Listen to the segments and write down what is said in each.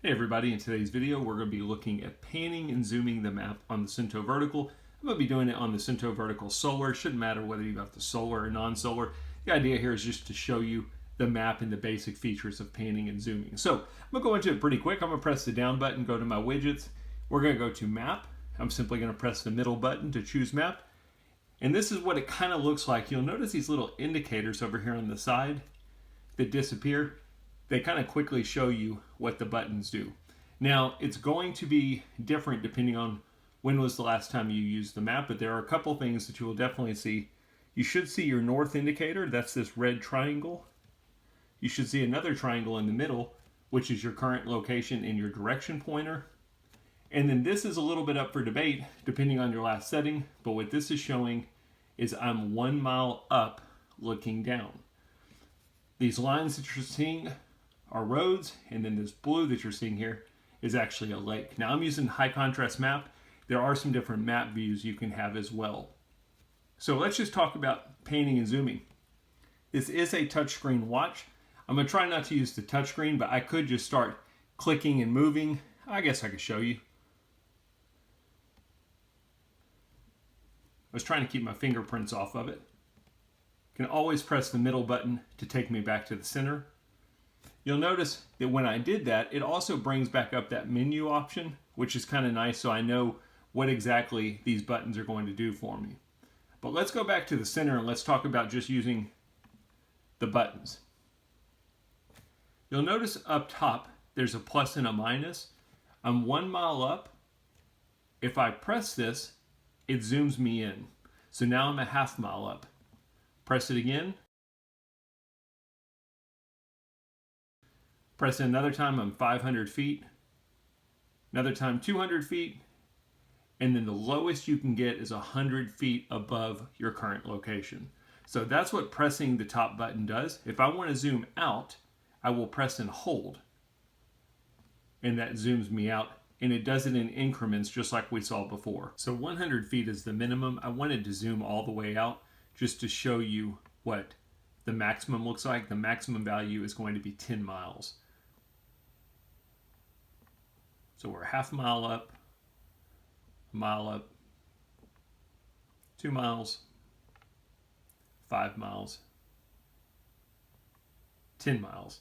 Hey everybody, in today's video we're going to be looking at panning and zooming the map on the Suunto Vertical. I'm going to be doing it on the Suunto Vertical Solar. It shouldn't matter whether you got the solar or non-solar. The idea here is just to show you the map and the basic features of panning and zooming. So I'm going to go into it pretty quick. I'm going to press the down button, go to my widgets. We're going to go to map. I'm simply going to press the middle button to choose map. And this is what it kind of looks like. You'll notice these little indicators over here on the side that disappear. They kind of quickly show you what the buttons do. Now, it's going to be different depending on when was the last time you used the map, but there are a couple things that you will definitely see. You should see your north indicator, that's this red triangle. You should see another triangle in the middle, which is your current location and your direction pointer. And then this is a little bit up for debate depending on your last setting, but what this is showing is I'm 1 mile up looking down. These lines that you're seeing are roads, and then this blue that you're seeing here is actually a lake. Now I'm using high contrast map. There are some different map views you can have as well. So let's just talk about panning and zooming. This is a touchscreen watch. I'm going to try not to use the touchscreen, but I could just start clicking and moving. I guess I could show you. I was trying to keep my fingerprints off of it. Can always press the middle button to take me back to the center. You'll notice that when I did that, it also brings back up that menu option, which is kind of nice, so I know what exactly these buttons are going to do for me. But let's go back to the center and let's talk about just using the buttons. You'll notice up top, there's a plus and a minus. I'm 1 mile up. If I press this, it zooms me in. So now I'm a half mile up. Press it again. Press it another time, I'm 500 feet. Another time, 200 feet. And then the lowest you can get is 100 feet above your current location. So that's what pressing the top button does. If I want to zoom out, I will press and hold. And that zooms me out. And it does it in increments just like we saw before. So 100 feet is the minimum. I wanted to zoom all the way out just to show you what the maximum looks like. The maximum value is going to be 10 miles. So we're a half mile up, a mile up, 2 miles, 5 miles, 10 miles.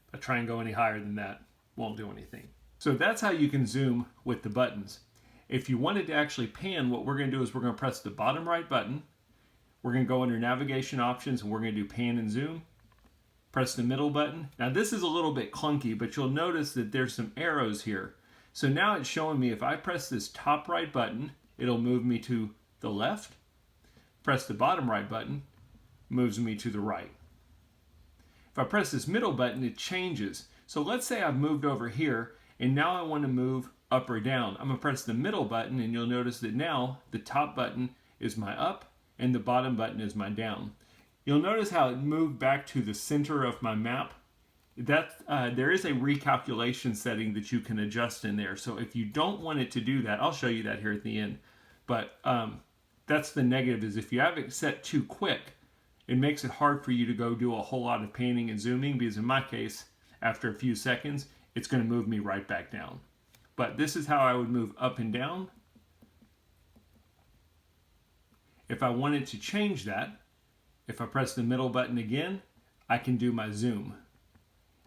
If I try and go any higher than that, won't do anything. So that's how you can zoom with the buttons. If you wanted to actually pan, what we're going to do is we're going to press the bottom right button. We're going to go under navigation options and we're going to do pan and zoom. Press the middle button. Now this is a little bit clunky, but you'll notice that there's some arrows here. So now it's showing me if I press this top right button, it'll move me to the left. Press the bottom right button, moves me to the right. If I press this middle button, it changes. So let's say I've moved over here and now I want to move up or down. I'm going to press the middle button and you'll notice that now the top button is my up and the bottom button is my down. You'll notice how it moved back to the center of my map. There is a recalculation setting that you can adjust in there. So if you don't want it to do that, I'll show you that here at the end. But that's the negative, is if you have it set too quick, it makes it hard for you to go do a whole lot of panning and zooming, because in my case, after a few seconds, it's going to move me right back down. But this is how I would move up and down. If I wanted to change that, if I press the middle button again, I can do my zoom.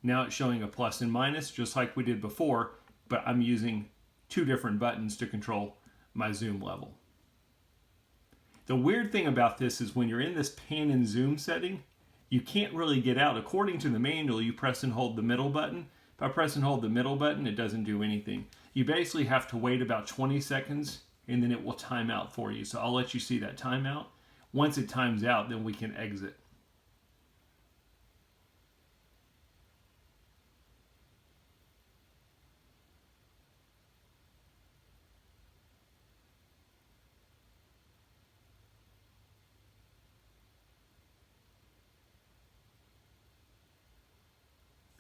Now it's showing a plus and minus, just like we did before, but I'm using two different buttons to control my zoom level. The weird thing about this is when you're in this pan and zoom setting, you can't really get out. According to the manual, you press and hold the middle button. If I press and hold the middle button, it doesn't do anything. You basically have to wait about 20 seconds and then it will time out for you. So I'll let you see that timeout. Once it times out, then we can exit.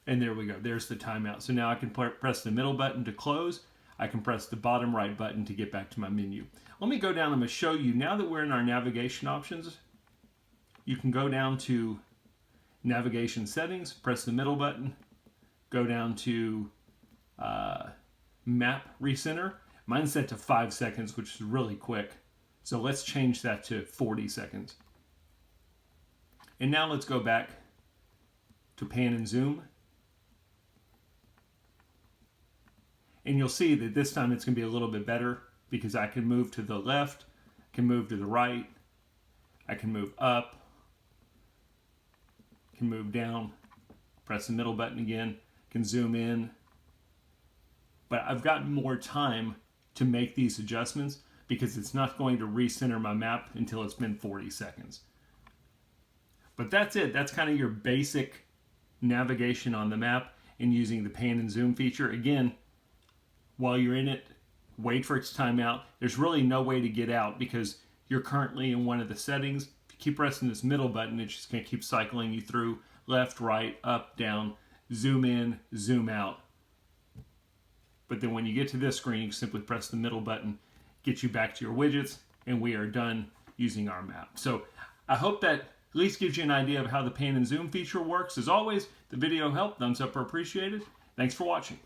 And there we go, there's the timeout. So now I can press the middle button to close. I can press the bottom right button to get back to my menu. Let me go down, I'm gonna show you, now that we're in our navigation options, you can go down to navigation settings, press the middle button, go down to map recenter. Mine's set to 5 seconds, which is really quick. So let's change that to 40 seconds. And now let's go back to pan and zoom. And you'll see that this time it's going to be a little bit better because I can move to the left, I can move to the right, I can move up, I can move down, press the middle button again, can zoom in. But I've got more time to make these adjustments because it's not going to recenter my map until it's been 40 seconds. But that's it. That's kind of your basic navigation on the map and using the pan and zoom feature. Again, while you're in it, wait for its timeout. There's really no way to get out because you're currently in one of the settings. If you keep pressing this middle button, it's just going to keep cycling you through left, right, up, down, zoom in, zoom out. But then when you get to this screen, you simply press the middle button, get you back to your widgets, and we are done using our map. So I hope that at least gives you an idea of how the pan and zoom feature works. As always, the video helped. Thumbs up are appreciated. Thanks for watching.